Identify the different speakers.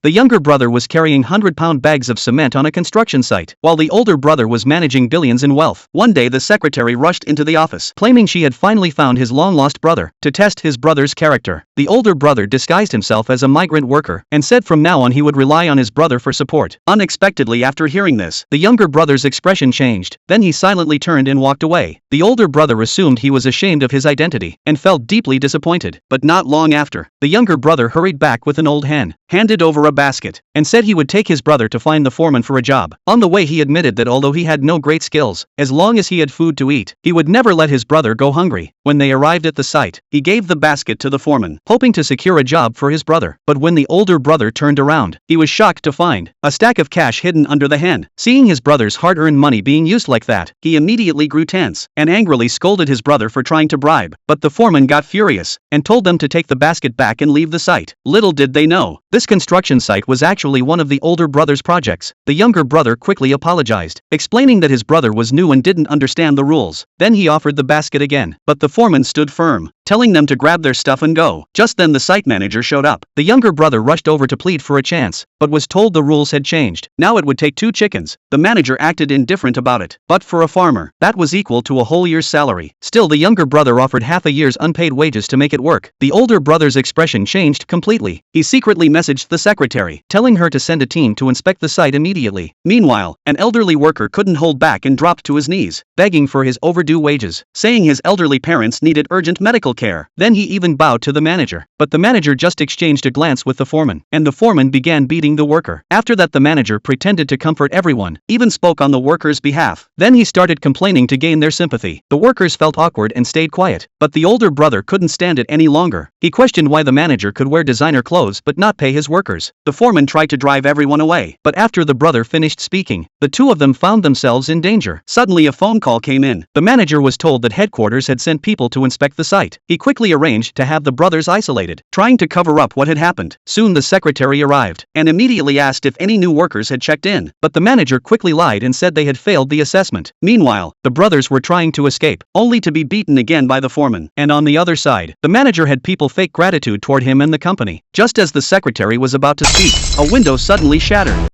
Speaker 1: The younger brother was carrying 100-pound bags of cement on a construction site, while the older brother was managing billions in wealth. One day the secretary rushed into the office, claiming she had finally found his long-lost brother, to test his brother's character. The older brother disguised himself as a migrant worker, and said from now on he would rely on his brother for support. Unexpectedly, after hearing this, the younger brother's expression changed. Then he silently turned and walked away. The older brother assumed he was ashamed of his identity, and felt deeply disappointed. But not long after, the younger brother hurried back with an old hen, handed over a basket, and said he would take his brother to find the foreman for a job. On the way he admitted that although he had no great skills, as long as he had food to eat, he would never let his brother go hungry. When they arrived at the site, he gave the basket to the foreman, hoping to secure a job for his brother. But when the older brother turned around, he was shocked to find a stack of cash hidden under the hen. Seeing his brother's hard-earned money being used like that, he immediately grew tense, and angrily scolded his brother for trying to bribe. But the foreman got furious, and told them to take the basket back and leave the site. Little did they know, this construction site was actually one of the older brother's projects. The younger brother quickly apologized, explaining that his brother was new and didn't understand the rules. Then he offered the basket again, but the foreman stood firm, telling them to grab their stuff and go. Just then the site manager showed up. The younger brother rushed over to plead for a chance, but was told the rules had changed. Now it would take 2 chickens. The manager acted indifferent about it, but for a farmer, that was equal to a whole year's salary. Still, the younger brother offered half a year's unpaid wages to make it work. The older brother's expression changed completely. He secretly messaged the secretary, telling her to send a team to inspect the site immediately. Meanwhile, an elderly worker couldn't hold back and dropped to his knees, begging for his overdue wages, saying his elderly parents needed urgent medical care. Then he even bowed to the manager, but the manager just exchanged a glance with the foreman, and the foreman began beating the worker. After that, the manager pretended to comfort everyone, even spoke on the workers' behalf. Then he started complaining to gain their sympathy. The workers felt awkward and stayed quiet, but the older brother couldn't stand it any longer. He questioned why the manager could wear designer clothes but not pay his workers. The foreman tried to drive everyone away, but after the brother finished speaking, the two of them found themselves in danger. Suddenly a phone call came in. The manager was told that headquarters had sent people to inspect the site. He quickly arranged to have the brothers isolated, trying to cover up what had happened. Soon the secretary arrived, and immediately asked if any new workers had checked in, but the manager quickly lied and said they had failed the assessment. Meanwhile, the brothers were trying to escape, only to be beaten again by the foreman. And on the other side, the manager had people fake gratitude toward him and the company. Just as the secretary was about to speak, a window suddenly shattered.